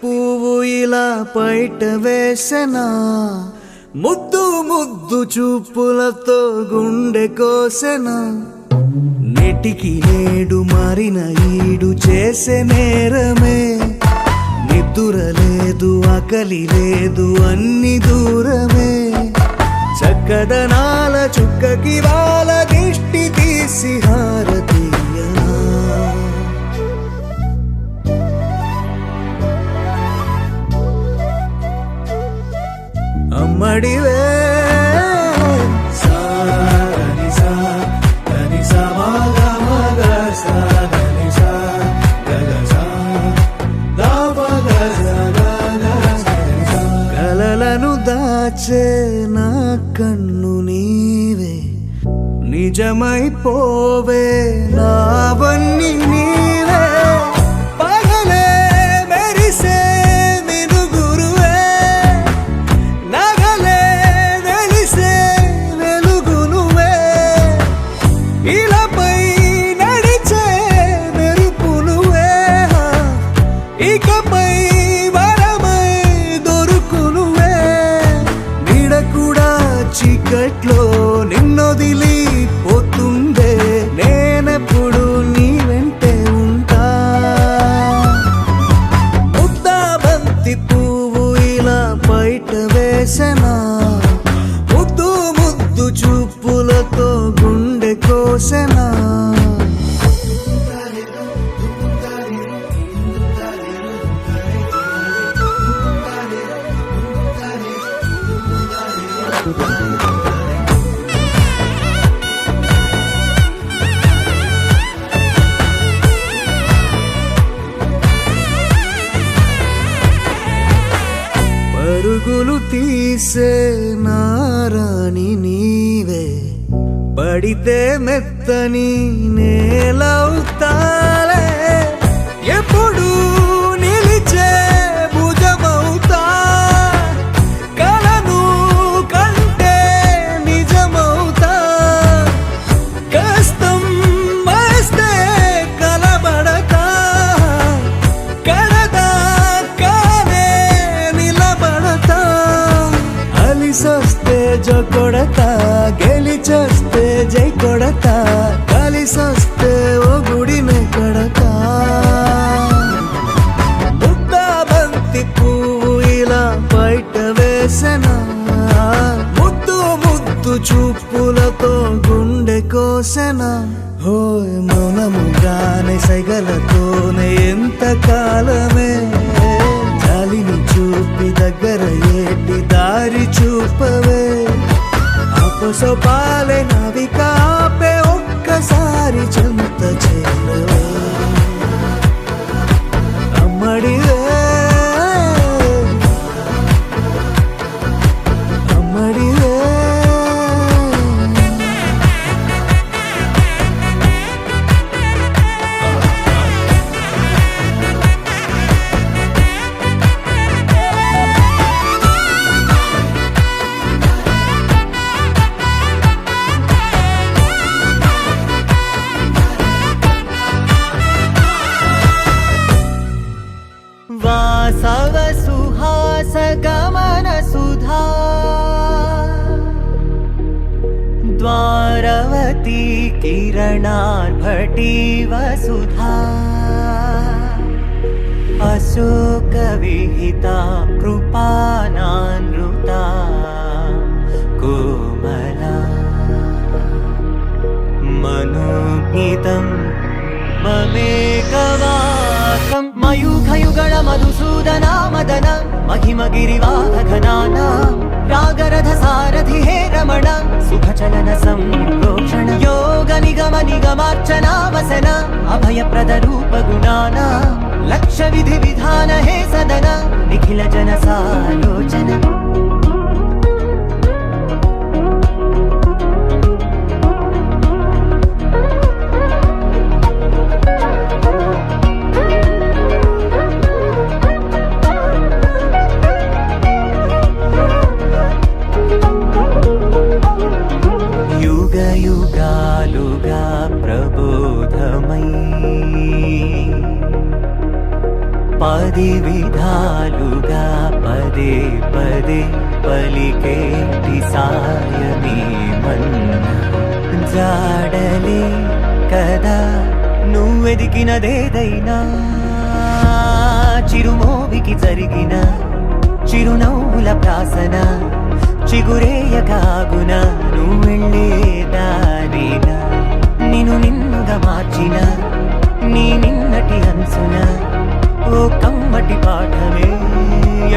పువ్వు ఇలా బయట వేసెనా, ముద్దు ముద్దు చూపులతో గుండె కోసెనా, నెటికి నేడు మారిన ఈడు చేసే నేరమే, నిద్ర లేదు ఆకలి లేదు అన్ని దూరమే, చక్కదనాల చుక్కకి వాళ్ళ దిష్టి తీసి హారతీయనా, అమ్మడివే కలలను దాచే నా కన్ను నీవే, నిజమైపోవే నావన్నీ నీవే, పగలే మెరిసే మినుగురువే, నగలే వెలిసే వెలుగు నువ్వే, ఇలాపై నడిచే మెరుపు నువ్వే, ఇకపై వరమై దొరుకు నువ్వే, నీడ కూడా చీకట్లో నిన్నొదిలి పోతుందే, నేనెప్పుడు నీ వెంటే ఉంటా, ముద్దా బంతి పువ్వు ఇలా బయట వేసెనా, ముద్దు ముద్దు చూపులతో గుండె కోసెనా, పరుగులు తీసే నారాణి నీవే, పడితే మెత్తని నేలవుతాలే, ఎప్పుడు నిలిచే భుజమవుతా, కలను కంటే నిజమవుతా, కష్టం వస్తే కలబడతా, కడదాకానే నిలబడతా, అలిసొస్తే జో కొడతా, గెలిచొస్తే జై కొడతా, కలిసొస్తే ఓ గుడినే కడతా, ముద్దా బంతి పువ్వు ఇలా బయట వేసెనా, ముద్దు ముద్దు చూపులతో గుండె కోసెనా హోయ్ మౌనముగానే సైగలతోనే ఎంత కాలమే జాలిని చూపి దగ్గర ఏటి దారి చూపవే అపసోపాలే నావిక ఆపే ఒక్కసారి చెంత చేరవే అమ్మడివే అమ్మడివే वासव सुहास गमन सुधा द्वारवती किरणार्भटी वसुधा अशोक विहिता कृपानानृता कोमला मनोज्ञितं ममेकवाकं मयूखयुगळ मधुसूदना मदन महिमगिरिवाहघनाना रागरथ सारथि हे रमण सुखचलन संप्रोक्षण योग निगम निगमार्चना वसन अभयप्रद रूप गुणाना लक्ष्य विधि विधान हे सदन निखिल जन सालोचन युगालुगा प्रबोधमयी पदि विधालुगा पदे पदे पलिकेटि सायमे मन्न जाडले कदा నువ్వెదికినదేదైనా చిరుమోవికి జరిగిన చిరునవ్వుల ప్రాసన చిగురేయకాగున నువ్వెళ్ళేదారినా నిన్ను నిన్నుగా మార్చిన నీ నిన్నటి అంచున ఓ కమ్మటి పాఠమే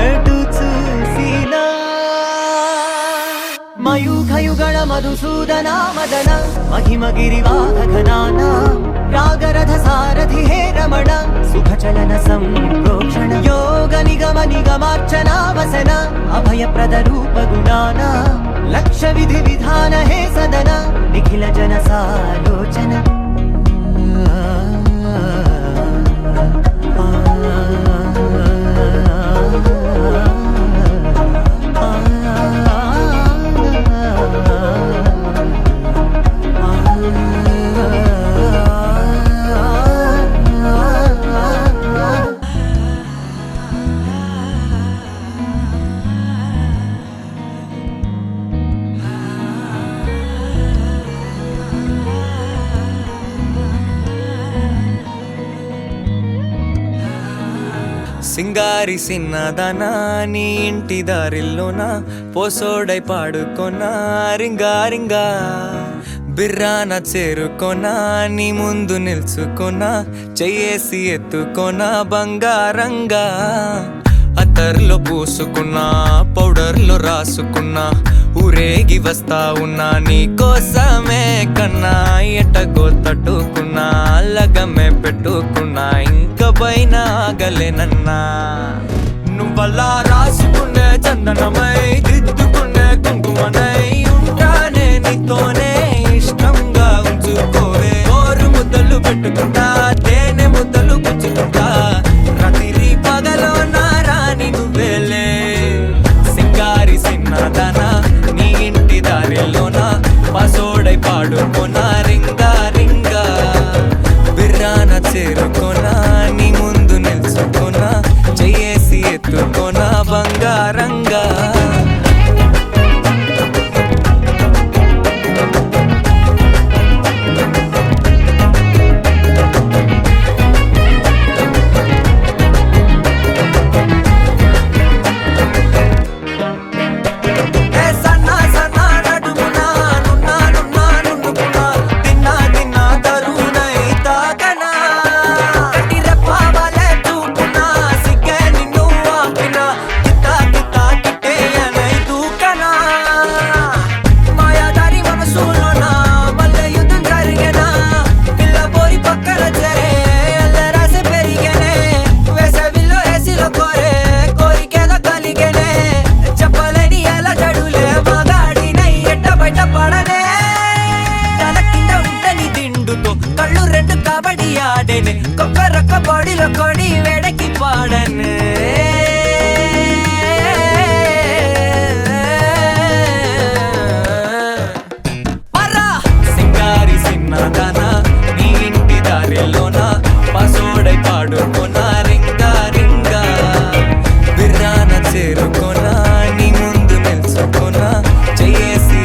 ఎటు చూసినా మయూఖయుగళ మధుసూదనా మదన महिमगिरिवाहघनाना रागरथ सारथि हे रमण सुखचलन संप्रोक्षण योग निगम निगमार्चना वसन अभयप्रद रूप गुणाना लक्ष्य विधि विधान हे सदन निखिल जन सालोचन సింగారి సిన్నదనా నీ ఇంటి దారిల్లోన పోసోడై పాడుకొనా రింగా రింగా బిర్రాన చేరుకొనా నీ ముందు నిల్చుకొనా చెయ్యేసి ఎత్తుకొనా బంగారంగా అత్తర్లో పూసుకున్నా పౌడర్లో రాసుకున్నా ఊరేగి వస్తా ఉన్నా నీ కోసమే కన్నా ఎటగో తట్టుకున్నా లగమే పెట్టుకున్నా ఇంక పైన ఆగలేనన్నా నువ్వలా రాసుకునే చందనమై దిద్దుకునే కుంకుమనై ఉంటానే నీతోనే ఇష్టంగా ఉంచుకోవే ఓరు ముద్దలు పెట్టుకుంటా తేనె ముద్దలు పుచ్చుకుంటా రాత్రి పగలో నా రాణి నువ్వేలే సింగారి సిన్నదనా నీ ఇంటి దారిలోన పసోడై పాడుకోనా రింగా రింగా బిర్రాన చేరుకోనా నీ ముందు నిల్చుకోనా చెయ్యేసి ఎత్తుకోనా బంగారంగా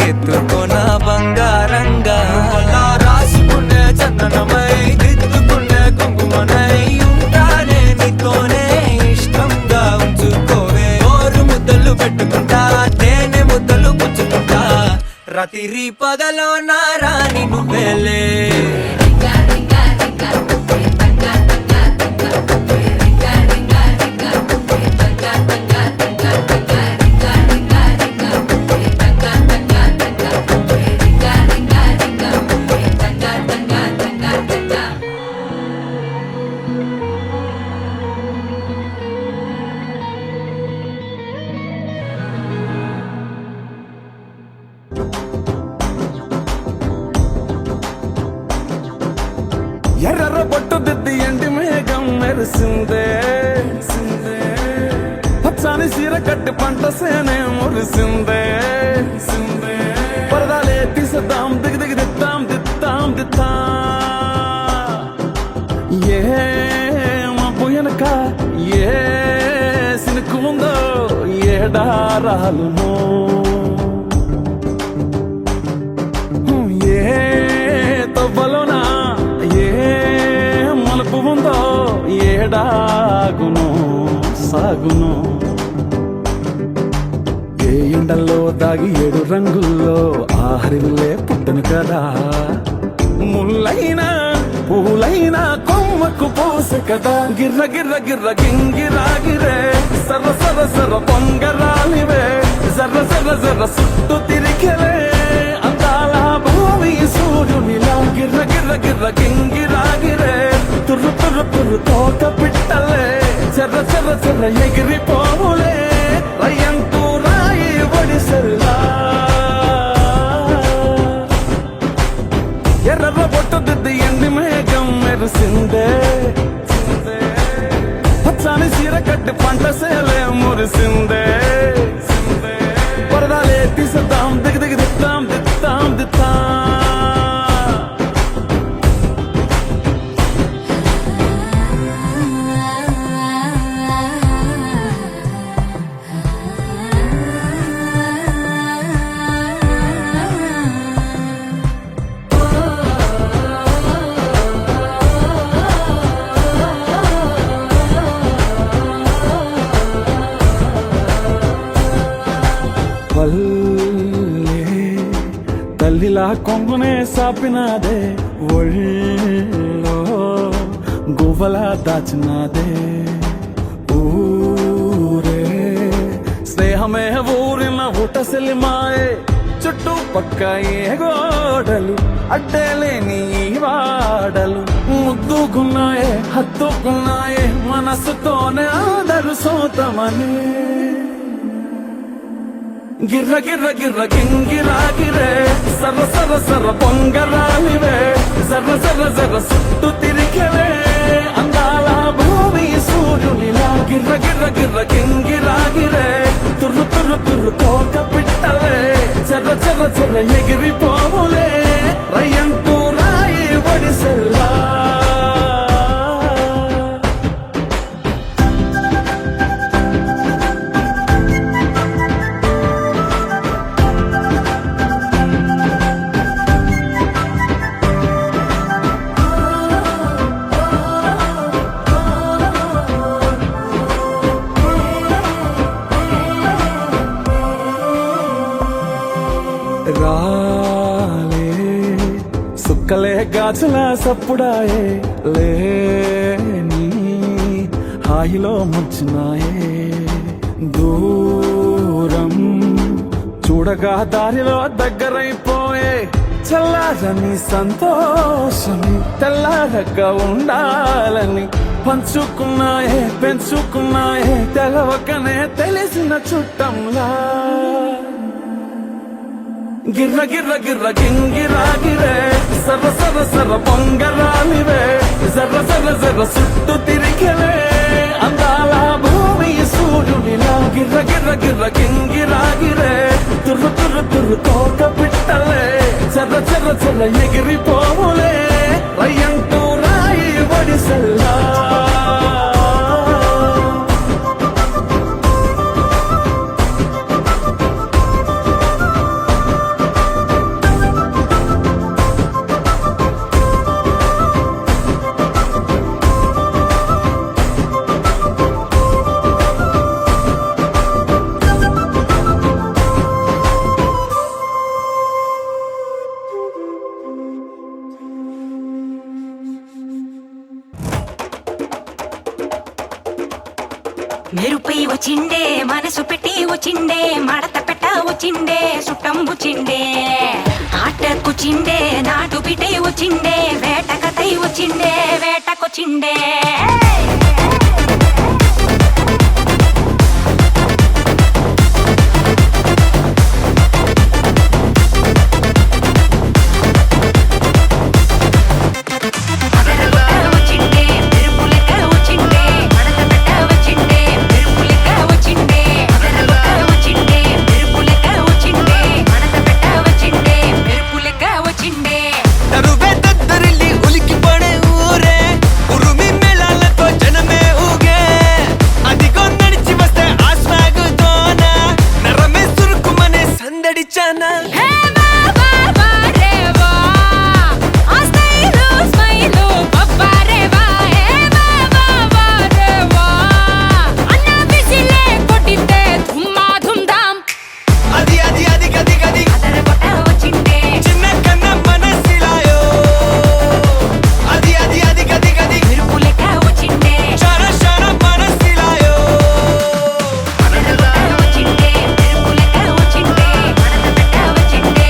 ఎత్తుకోన బంగారంగా అలా రాసుకునే చందనమై దిద్దుకునే కుంకుమనై ఉంటానే నీతోనే ఇష్టంగా ఉంచుకోవే ఓరు ముద్దలు పెట్టుకుంటా తేనె ముద్దలు పుచ్చుకుంటా రాత్రి పగలో నా రాణి నువ్వేలే ఎర్ర బొట్టు దిద్ది ఎండి మేఘం మెరిసిందే పచ్చని సీర కట్టి పంట సేనే మురిసిందే పరదాలే తీసేద్దాం దిగి దిగి దిద్దాం దిద్దాం దిద్దా ఏ మబ్బు వెనక ఏ సినుకు ఉందో ఏడారాలును ఏ తవ్వలోనా ఉందో ఏడాగును సాగును ఏ ఎండల్లో దాగి 7 రంగుల్లో ఆహరిల్లే పుట్టను కదా ముల్లైనా పూలైనా కొమ్మకు పోసే కదా గిర్ర గిర్ర గిర్ర గింగిరాగిరే సర్ర సర్ర సర్ర పొంగరాలివే జర్ర జర్ర జర్ర సుట్టు తిరిగలే అందాల భూమి సూర్యునిలా గిర్ర గిర్ర గిర్ర గింగిరాగిరే తుర్రు తుర్రు తుర్రు తోక పిట్టలే చెర్ర చెర్ర చెర్ర ఎగిరిపోవులే రయ్యంటూ రాయి ఒడిసెల్లా ఎర్ర బొట్టు దిద్ది ఎండి మేఘం మెరిసిందే పచ్చని సీర కట్టి పంట సేలే మురిసిందే పరదాలే తీసేద్దాం దిగి దిగి దిద్దాం దిద్దాం దిద్దా తల్లిలా కొంగునే సాపినాదే ఒళ్ళో గువ్వలా దాచినాదే ఊరే స్నేహమే ఊరిన ఊటసెల్లి మాయే చుట్టూ పక్క ఏ గోడలు అడ్డేలేని వాడలు ముద్దుకున్నాయే హత్తుకున్నాయే మనసుతోనే ఆదరు సోతమని గిర్ర గిర్ర గిర్ర గింగిరాగిరే సర్ర సర్ర సర్ర పొంగరాలివే జర్ర జర్ర జర్ర సుట్టు తిరిగలే అందాల భూమి సూర్యునిలా గిర్ర గిర్ర గిర్ర గింగిరాగిరే తుర్రు తుర్రు తుర్రు తోక పిట్టలే చెర్ర చెర్ర చెర్ర ఎగిరిపోవులే రయ్యంటూ రాయి ఒడిసెల్లా రాలే సుక్కలే గాజుల సప్పుడాయే లేని హాయిలో ముంచునాయే దూరం చూడగా దారిలో దగ్గరైపోయే చల్లారని సంతోషమి తెల్లారగా ఉండాలని పంచుకున్నాయే పెంచుకున్నాయే తెలవకనే తెలిసిన చుట్టంలా గిర్ర గిర్ర గిర్ర గింగిరాగిరే సర్ర సర్ర సర్ర పొంగరాలివే జర్ర జర్ర జర్ర సుట్టు తిరిగలే అందాల భూమి సూర్యునిలా గిర్ర గిర్ర గిర్ర గింగిరాగిరే తుర్రు తుర్రు తుర్రు తోక పిట్టలే చెర్ర చెర్ర చెర్ర ఎగిరిపోవులే రయ్యంటూ రాయి ఒడిసెల్లా వచ్చిండే మడత పెట్ట వచ్చిండే సుట్టం వచ్చిండే ఆటకు చిండే నాటు బిడ్డ వచ్చిండే వేట కథై వచ్చిండే వేటకొచ్చిండే తరువే దద్దరిల్లి ఉలికి పడే ఊరే ఉరుమి మేళాలతో జనమే ఊగే అదిగో నడిచి వస్తే ఆ స్వాగు తోన నరమే సురుకుమనే సందడి చానా అది అది అది గది గది చిన్న కన్న మనసిలాయో అది అది అది గది గది షర షర మనసిలాయో వచ్చిండే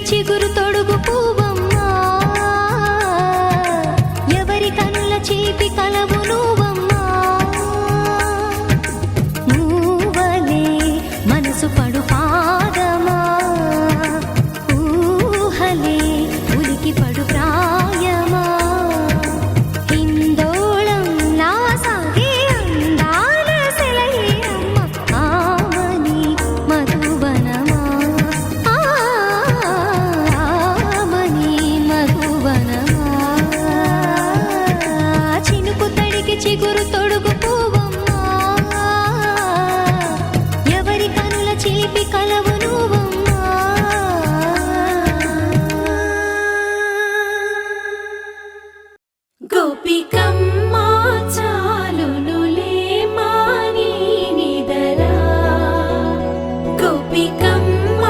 చిగురు తొడుగు పువ్వమ్మా ఎవరి కనుల చీపి కలవు నువ్వమ్మా మూవలే మనసు పడు పాదమా ఊహలే ఉలికి పడు ప్రాయమా హిందోళం నా సాగే అందాల సెలయేరమ్మ ఆమని మధువనమా ఆమని మధువనమా చినుకు తడికి చిగురు తొడుగు పువ్వమ్మా ఎవరి కనుల చిలిపి కలవు నువ్వమ్మా గోపికమ్మ చాలునులే మాని నిదరా గోపికమ్మ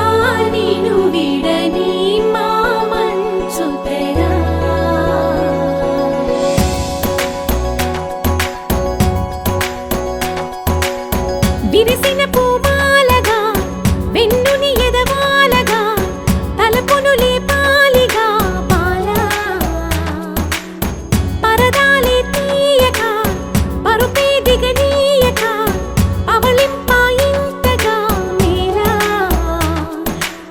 నిను విడని మా మంచు తెరా విరిసిన పూమాలగా వెన్నుని ఎదవాలగా తలపును లేపాలిగా బాలా పరదాలే తీయక పరుపే దిగనీయక అవలింపాయింతగా మేలా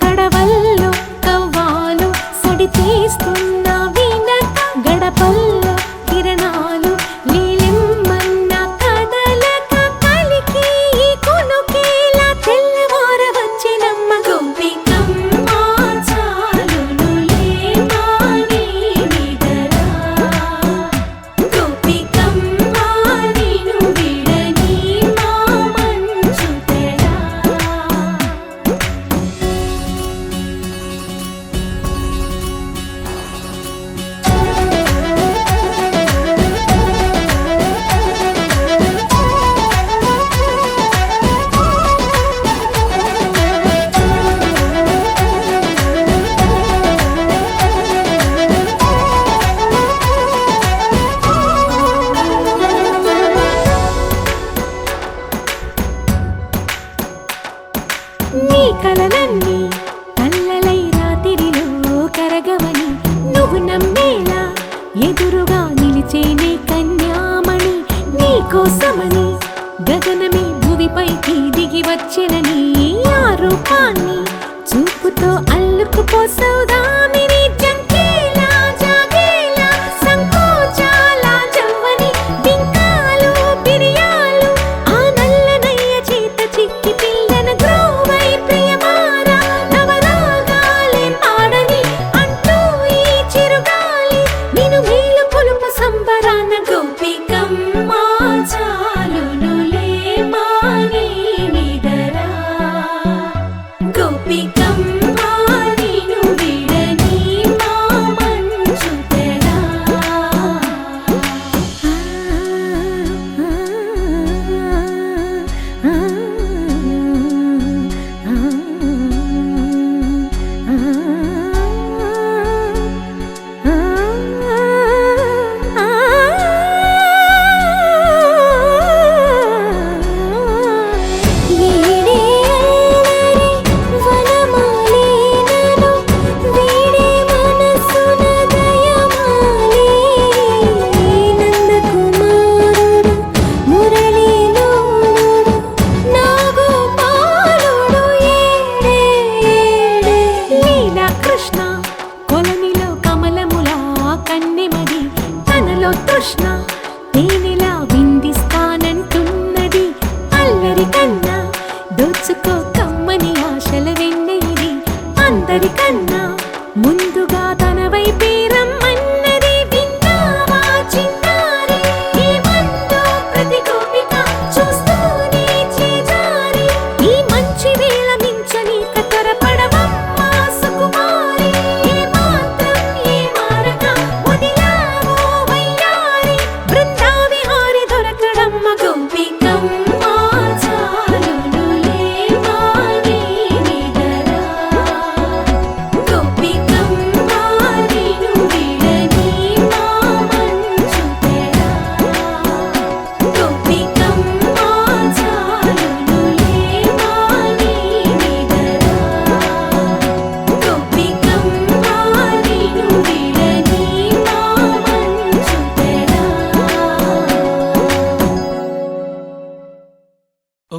కడవల్లో కవ్వాలు సడి తీస్తున్న వీణత గడపల్లో కిరణాలు లీలిమ్మన్న కదలక కలికి ఈ కొనుకేలా తెల్లవార వచ్చినమ్మ గోపికమ్మ చాలునులే మాని నిదరా గోపికమ్మ నిను విడని మా మంచు తెరా నీ కలలన్నీ కల్లలై రాత్రిలో కరగవని నువ్వు నమ్మేలా ఎదురుగా నిలిచేనే కన్యామణి నీ కోసమని గగనమే భువిపైకి దిగి వచ్చినని ఆ రూపాన్ని చూపుతో అల్లుకుపోసౌదామిని జంకేలా జాగేలా సంకోచాల జవ్వని బింకాలు బిరియాలు ఆ నల్లనయ్య చేత చిక్కి పిల్లన గ్రోవై ప్రియమారా నవరాగాలే పాడని అంటూ ఈ చిరుగాలి నిను మేలు కొలుపు సంబరాన గోపికమ్మ చాలునులే మాని నిదరా గోపికమ్మ నిను విడని మా మంచు తెరా కృష్ణ కొలనిలో కమలములా కన్నెమది తనలో తృష్ణ తేనెలా విందిస్తానంటున్నది అల్లరి కన్నా దోచుకో కమ్మని ఆశల వెన్నెయిది అందరికన్నా ముందుగా తన వైపే రమ్మన్నది విన్నావా చిన్నారి ఏమందో ప్రతి గోపిక చూస్తూనే చేజారి ఈ మంచి వేళ మించని కతరపడవమ్మా సుకుమారి ఏ మాత్రం ఏ మారక వదిలావో వయ్యారి బృందావిహారి దొరకడమ్మ గోపికమ్మ చాలునులే మాని నిదరా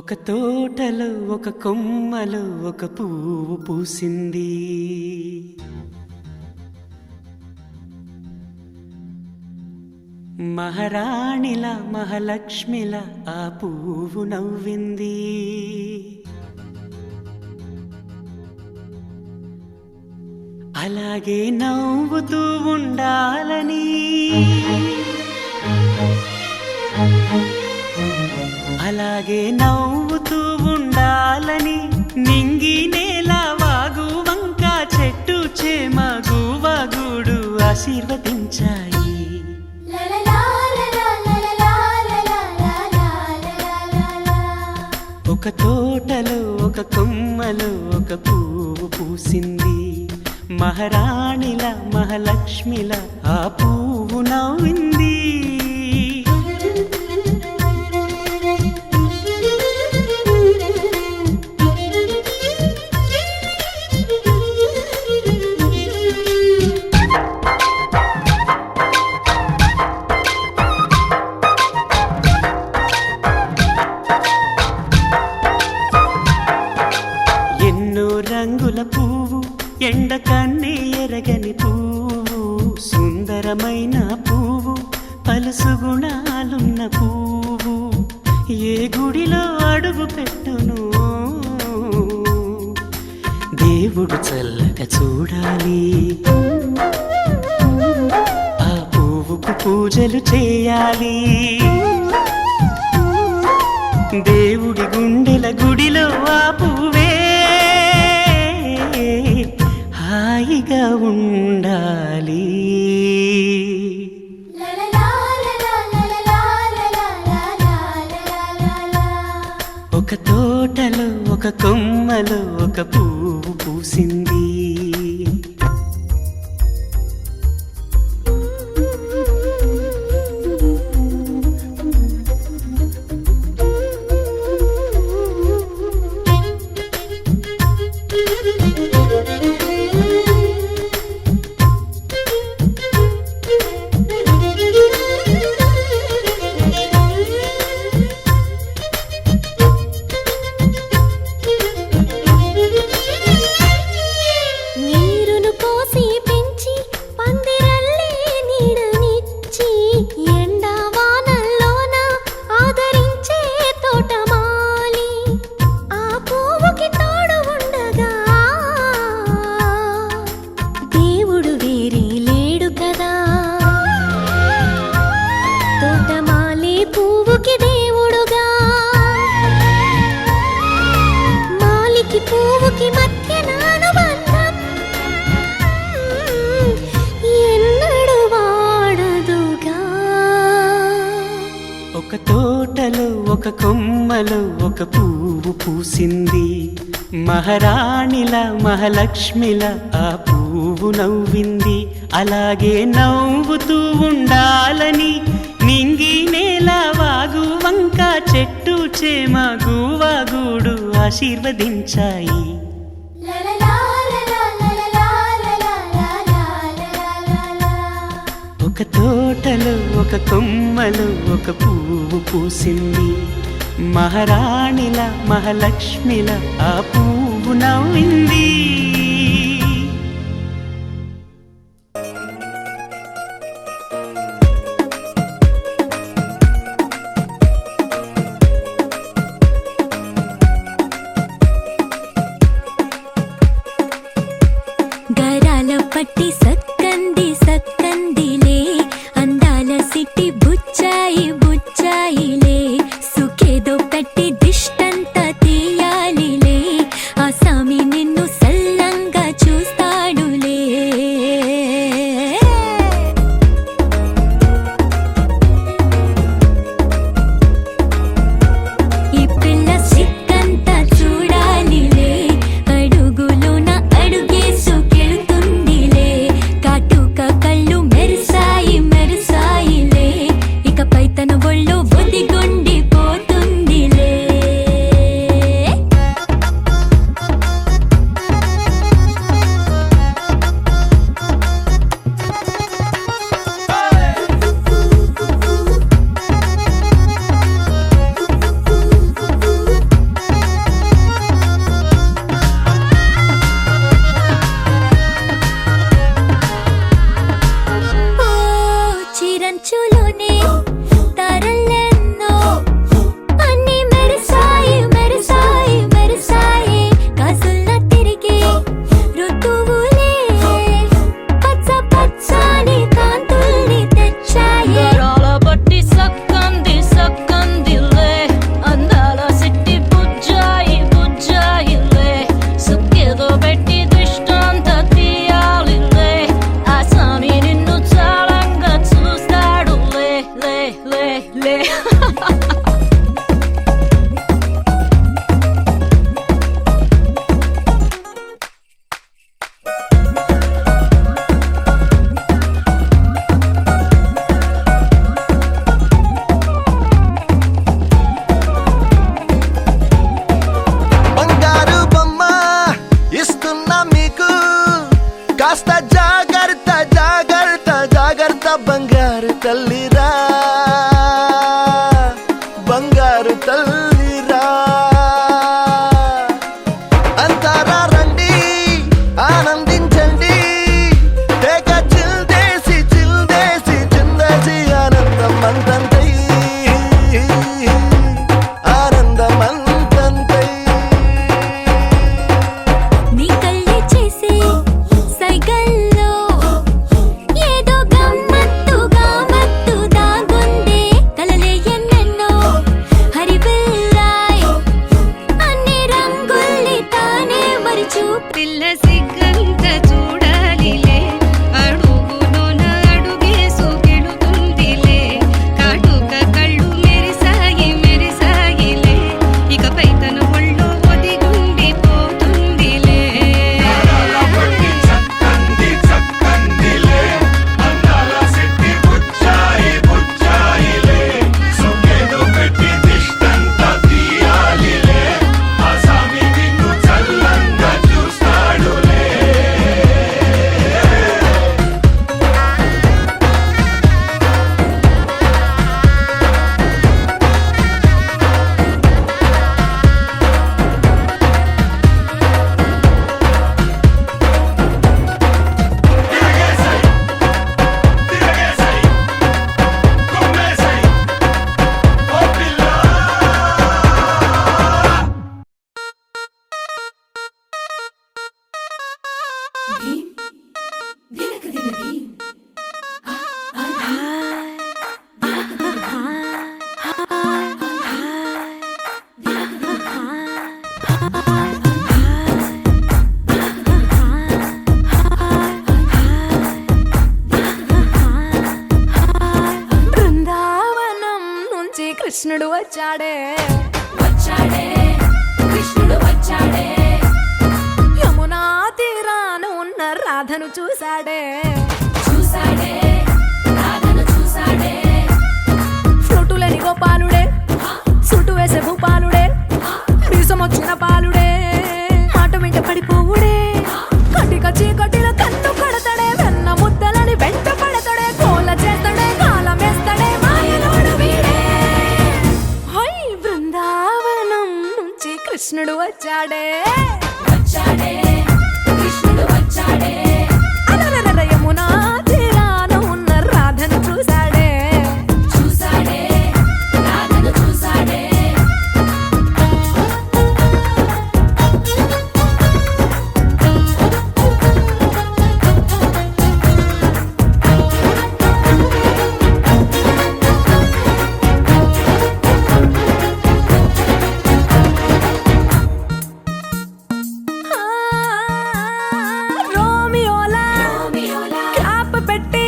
ఒక తోటలో ఒక కొమ్మలో ఒక పువ్వు పూసింది. మహారాణిలా మహాలక్ష్మిలా ఆ పువ్వు నవ్వింది. అలాగే నవ్వుతూ ఉండాలని, అలాగే నవ్వుతూ ఉండాలని నింగి నేల వాగు వంక చెట్టు చేమ గువగూడు ఆశీర్వదించాయి. ఒక తోటలో ఒక కొమ్మలో ఒక పువ్వు పూసింది. మహారాణిలా మహాలక్ష్మిలా ఆ పువ్వు నవ్వింది. రంగుల పువ్వు, ఎండ కన్నే ఎరగని పువ్వు, సుందరమైన పువ్వు, పలుసు గుణాలున్న పువ్వు, ఏ గుడిలో అడుగు పెట్టును దేవుడు చల్లగా చూడాలి. ఆ పువ్వుకు పూజలు చేయాలి. దేవుడి గుండెల గుడిలో ఆ పువ్వే హాయిగా ఉండాలి. ఒక తోటలో ఒక కొమ్మలో ఒక పువ్వు పూసింది. ఒక తోటలో ఒక కొమ్మలో ఒక పువ్వు పూసింది. మహారాణిలా మహాలక్ష్మిలా ఆ పువ్వు నవ్వింది. అలాగే నవ్వుతూ ఉండాలని నింగి నేల వాగు వంక చెట్టు చేమ గువగూడు ఆశీర్వదించాయి. ఒక తోటలో ఒక కొమ్మలో ఒక పువ్వు పూసింది. మహారాణిలా మహాలక్ష్మిలా ఆ పువ్వు నవ్వింది. గరాల పట్టి సక్కంది సక్కందిలే, అందాల సిట్టి బుచ్చాయి బుచ్చాయిలే, సుఖేదో పెట్టి దిష్టంత తీయాలిలే, ఆ సామి నిన్ను సల్లంగా చూస్తాడులే. ఈ పిల్ల సిక్కంతా చూడాలిలే, అడుగులోన అడుగేసుకెళ్తుందిలే, బంగారు తల్లిరా బంగారు తల్లిరా అంతారా రండి ఆనందించండి తెగ చిల్దేసి చిందేసి ఆనందం అంతంతై ఆనందం అంతంతై నీ కళ్ళే చేసే సైగల్లో ఏదో గమ్మత్తుగా మత్తు దాగుందే కలలే ఎన్నెన్నో హరివిల్లాయ్ అన్ని రంగుల్ని తానే మరిచూ పిల్ల సిగ్గంత చూడాలిలే అడుగులోన అడుగేసు గెలుతుందిలే కాటుక కళ్ళు మెరిసాయిలే ఇకపై తన ఒళ్ళో ఒదిగుండిపోతుందిలే బృందావనం నుంచి కృష్ణుడు వచ్చాడే కృష్ణుడు వచ్చాడే యమునా తీరాన ఉన్న రాధను చూశాడే రాధను చూశాడే ఫ్లూటులేని గోపాలుడే సుటు వేసే భూపాలుడే మీసం వచ్చిన పాలుడే మాట వెంట పడిపోవుడే కటిక చీకటిల కన్ను కడతాడే వెన్న ముద్దలని వెంట పడతాడే కోల చేస్తాడే కాలం వేస్తాడే మాయలోడు వీడే హై బృందావనం నుంచి కృష్ణుడు వచ్చాడే కృష్ణుడు వచ్చాడే అలరర యమునా తీరాన ఉన్న రాధను చూశాడే రాధను చూశాడే రోమియోలా క్లాప్ పెట్టి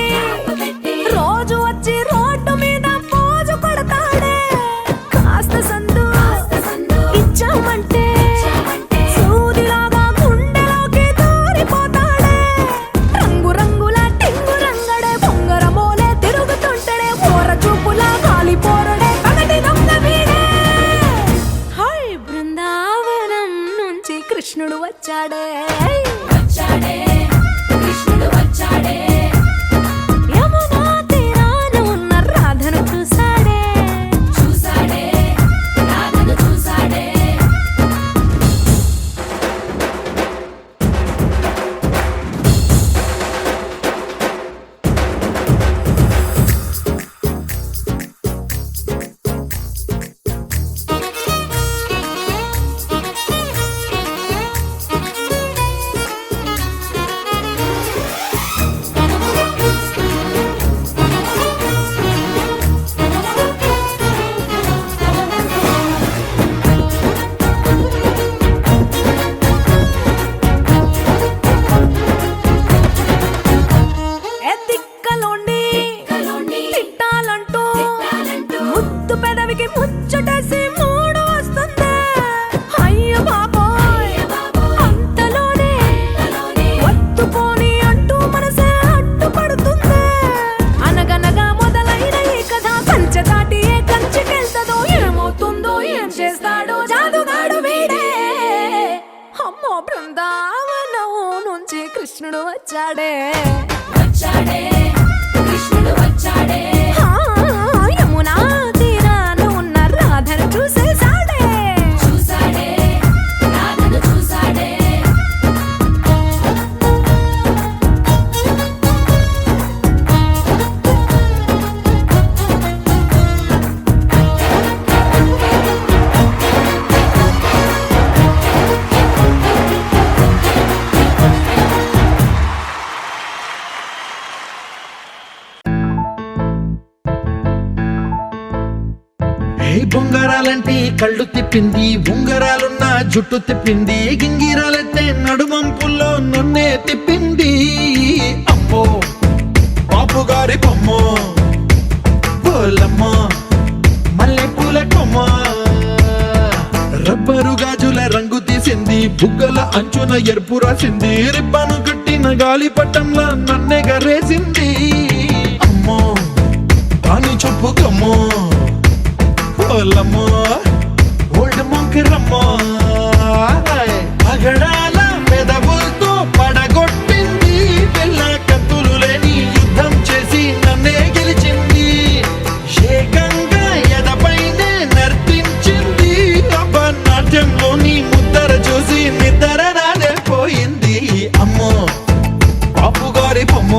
రోజు వచ్చి రోడ్డు మీద పోజు కొడతాడే కాస్త సందు ఇచ్చామంటే సూదిలాగా గుండెలోకి దూరిపోతాడే రంగు రంగుల టింగు రంగడే బొంగరమోలే తిరుగుతుంటాడే ఓర చూపులా కాలిపోరడే పగటి దొంగ వీడే హై బృందావనం నుంచి కృష్ణుడు వచ్చాడే కృష్ణుడు వచ్చాడే యమునా తీరాన ఉన్న రాధను చూశాడే రాధను చూశాడే ముచ్చటేసి మూడు వస్తుంది అయ్య బాబోయ్ అంతలోనే వత్తుపోని అంటూ మనసే అడ్డుపడుతుంది అనగనగా మొదలైన ఈ కథ కంచె దాటి ఏ కంచెకెళ్తదో ఏమవుతుందో ఏం చేస్తాడో జాదుగాడు వీడే అమ్మో బృందావనం నుంచి కృష్ణుడు వచ్చాడే కృష్ణుడు ఆ, యమునా తీరాన ఉన్న రాధను చూసేశాడే. బొంగరాలంటే కళ్ళు తిప్పింది, ఉంగరాలున్న జుట్టు తిప్పింది, గింగిరాలెత్తే నడుమంపుల్లో నన్నే తిప్పింది. అమ్మో బాపు గారి బొమ్మ, పోలమ్మ మల్లె పూల కొమ్మ, రబ్బరు గాజుల రంగు తీసింది, బుగ్గల అంచున ఎరుపు రాసింది, రిబ్బను కట్టిన గాలి పట్టంలా నన్నే గరేసింది. అమ్మో దాని చెప్పు కమ్మో, ఓలమ్మో ఓల్డ్ మొంకిరమ్మో, పగడాల పెదవులతో పడగొట్టింది, పిల్ల కత్తులు లేని యుద్ధం చేసి నన్నే గెలిచింది, ఏకంగా ఎదపైనే నర్తించింది, నాట్యంలోని ముద్దర చూసి నిద్ర నాదే పోయింది. అమ్మో బాపు గారి బొమ్మ,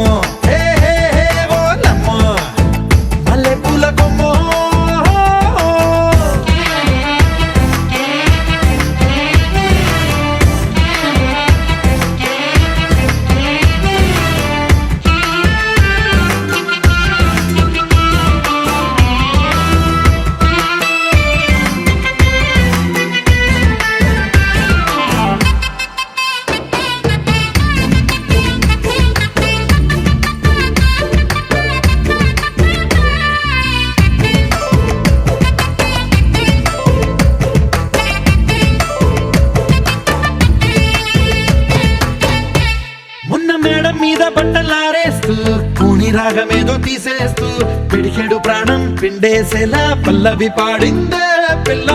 హే హే హే ఓలమ్మో మల్లె పూల కొమ్మో. మీద బట్టలారేస్తూ కూని రాగమేదో తీసేస్తూ పిడికెడు ప్రాణం పిండేసేలా పల్లవి పాడిందే పిల్ల.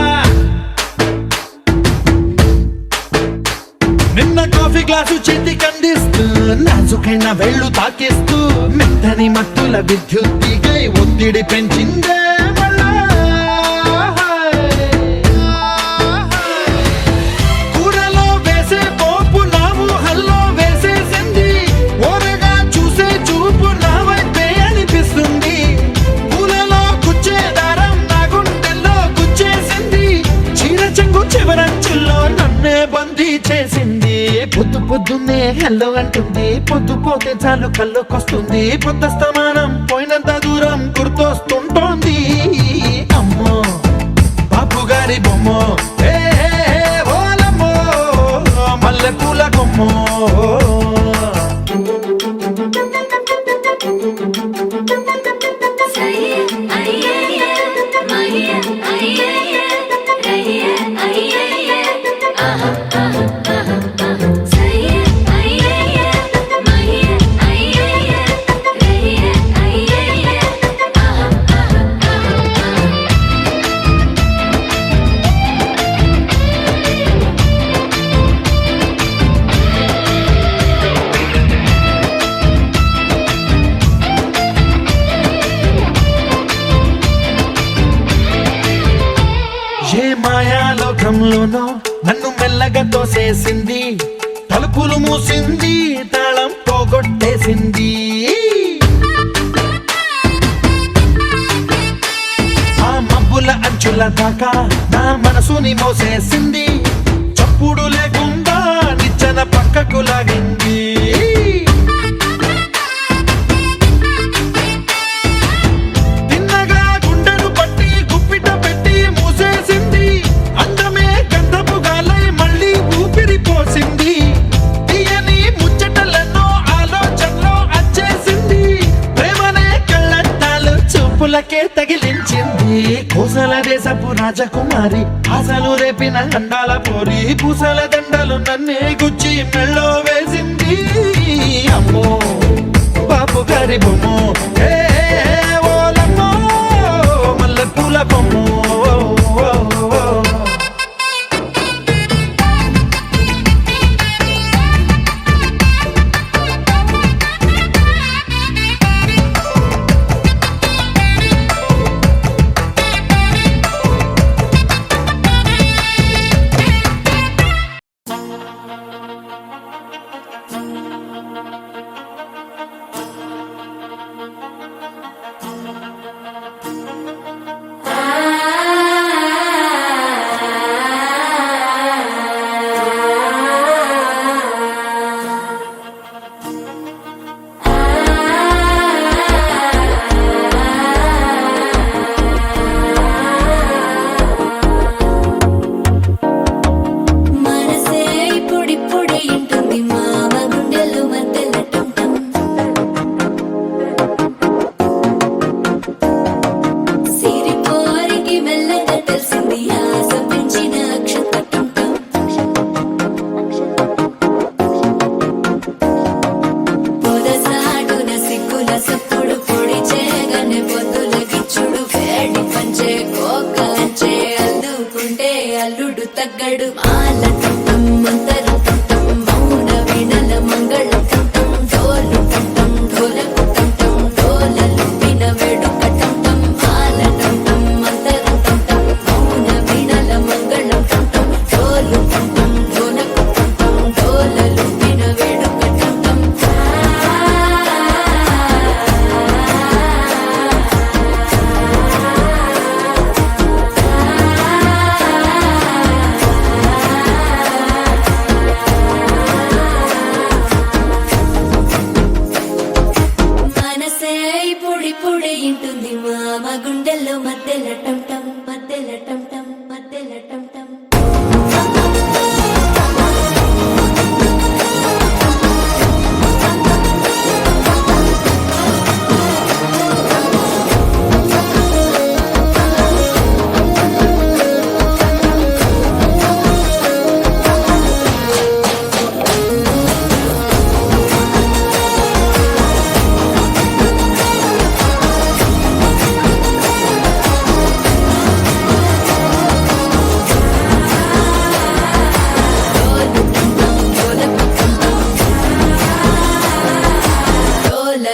నిన్న కాఫీ గ్లాసు చేతి కందిస్తూ నాజుకైన వేళ్ళు తాకిస్తూ మెత్తని మత్తుల విద్యుత్ తీగై ఒత్తిడి పెంచిందే మళ్ళా. కూరలో వేసే పోపు నా ఊహల్లో వేసేసింది, ఓరగా చూసే చూపు నా వైపే అనిపిస్తుంది, పూలలో గుచ్చే దారం నా గుండెల్లో గుచ్చేసింది, చీర చెంగు చివరంచుల్లో నన్నే బందీ చేసింది. పొద్దు పొద్దున్నే హెల్లో అంటుంది, పొద్దు పోతే చాలు కళ్ళొకొస్తుంది, పొద్దస్తమానం పోయినంత దూరం గుర్తొస్తుంటోంది. అమ్మో బాపు గారి బొమ్మ, హే హే హే ఓలమ్మో మల్లె పూల కొమ్మో. ఏ మాయాలోకంలోనో నన్ను మెల్లగా తోసేసింది, తలుపులు మూసింది, తాళం పోగొట్టేసింది. ఆ మబ్బుల అంచుల దాకా నా మనసుని మోసేసింది, చప్పుడు లేకుండా నిచ్చెన పక్కకు లాగింది. తిన్నగా గుండెను పట్టి గుప్పిట పెట్టి మూసేసింది, అందమే గంధపు గాలై మళ్ళీ ఊపిరి పోసింది, తీయని ముచ్చటలెన్నో ఆలోచనలో అచ్చేసింది, ప్రేమనే కళ్ళట్టాలు చూపులకే తగిలించింది. కోసల దేశపు రాజకుమారి, ఆశలు రేపిన అండాల పోరి, పూసల దండలు నన్నే గుచ్చి మెళ్ళో వేసింది. అమ్మో బాపు గారి బొమ్మ, హే హే ఓలమ్మో మల్లె పూల కొమ్మో.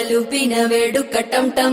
లూపిన వేడుక టం టం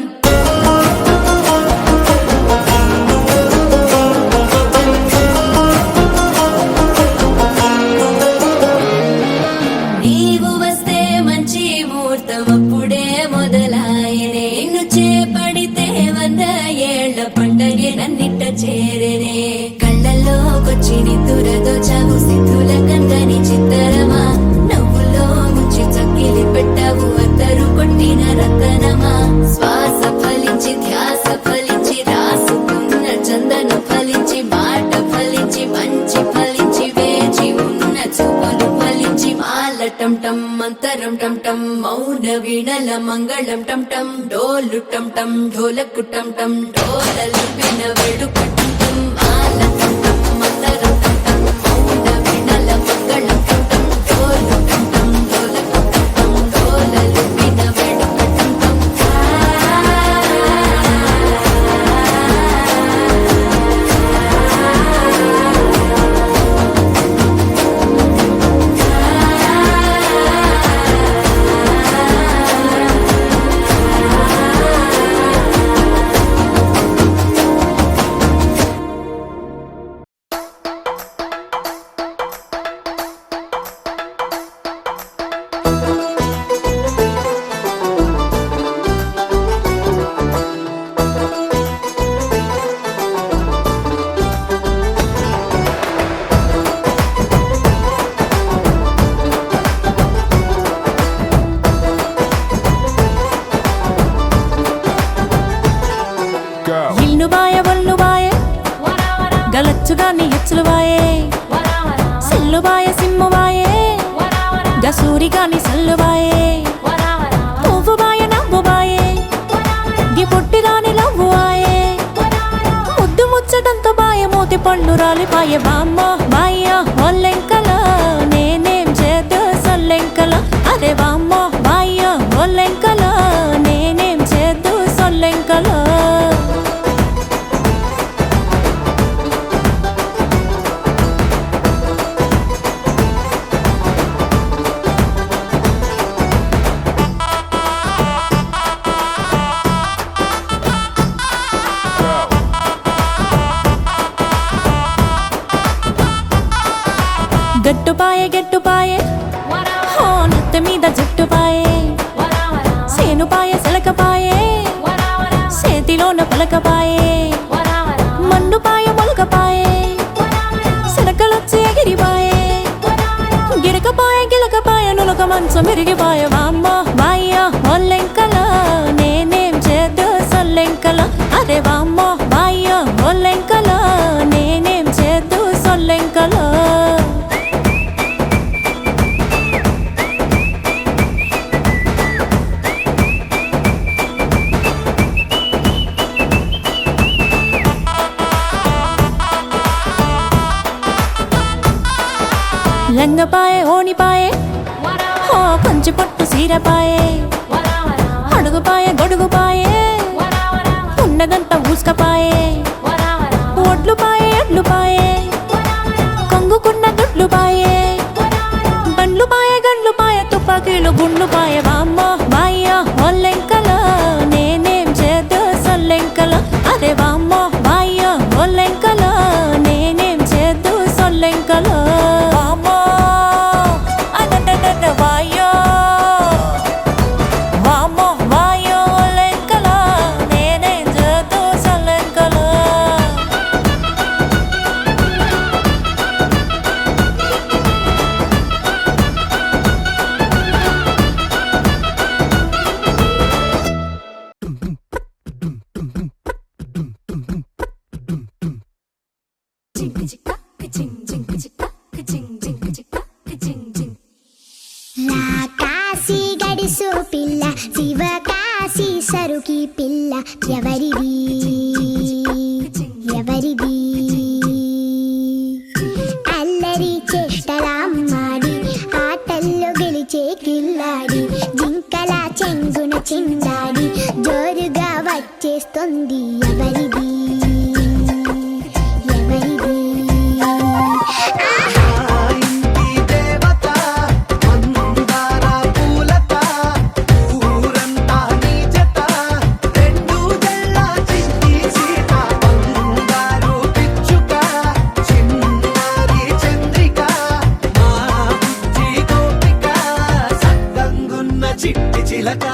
నీవు వస్తే మంచి ముహూర్తం అప్పుడే మొదలాయనే నిన్ను చేపడితే 100 ఏళ్ల పండగే నన్నిట్ట చేరేనే కళ్ళల్లోకొచ్చి నిద్దురదోచావు సిద్ధుల కందని చిత్తరమా నవ్వులో ముంచి చక్కిలి పెట్టావు అత్తరు కొట్టిన రతనమా శ్వాస ఫలించి ధ్యాస ఫలించి రాసుకున్న చందను ఫలించి మాట ఫలించి మంచి ఫలించి వేచి ఉన్న చూపులు ఫలించి మాల టం టం మంతరం టం టం మౌన వీణల మంగళం టం టం డోలు టం టం ఢోలకు టం టం డోలలు విన వేడుక టం టం మాల టం టం మంతరం టం టం మౌన వీణల మంగళం టం టం డోలు టం టం ఢోలకు టం టం డోలలు విన వేడుక టం టం ఇల్లు బాయ ఒళ్ళు బాయే గలచ్చుగాని ఎచ్చులు బాయే సెల్లు బాయ సిమ్ము బాయే గసూరి గాని సల్లు బాయే పువ్వు బాయ నవ్వు బాయే గి పొట్టిదాని లవ్వు ఆయే ముద్దు ముచ్చటంతో బాయ మూతి పళ్ళు రాలిపాయే బామ్మ బాయ్య ఒల్లెంకల నేనేం చేద్దు సొల్లెంకల అదే బామ్మ బాయ్య ఒల్లెంకల నేనేం చేద్దు సొల్లెంకల గట్టుపాయే హో నెత్తి మీద జుట్టుపాయే సేనుపాయే సిలకపాయే చేతిలోన పలకపాయే మన్నుపాయ మొలకపాయే సిలకలొచ్చి ఎగిరిపాయే గిరకపాయ గిలకపాయ నులక మంచం మెరిగిపాయ వామ్మ బాయ్య ఒల్లెంకల నేనేం చేద్దు సొల్లెంకల అదే వామ్మ బాయ్య ఒల్లెంకల నేనేం చేద్దు సొల్లెంకల లంగపాయే ఓనిపాయే హో కొంచె పొట్టు సీరపాయే అడుగుపాయే గొడుగుపాయే ఉన్నదంతా ఊసుకపాయే ఒడ్లుపాయే ఎడ్లుపాయే కంగుకున్న దొడ్లుపాయే బండ్లుపాయే గండ్లుపాయే తుపాకీలు గుండ్లుపాయే వామ్మ బాయ్య ఒల్లెంకల నేనేం చేద్దు సొల్లెంకల అదే వామ్మ బాయ్య ఒల్లెంకల నేనేం చేద్దు సొల్లెంకల కాశీ గడిసు పిల్ల శివ కాశీ సరుకి పిల్ల ఎవరిది ఎవరిది అల్లరి చేష్టలామ్మాడి ఆటల్లో గెలిచే కిల్లాడి జింకల చెంగున చిందాడి జోరుగా వచ్చేస్తుంది ఎవరిది ఎవరిది దేవత మందార పూలత ఊరంతా చిట్టి చిలక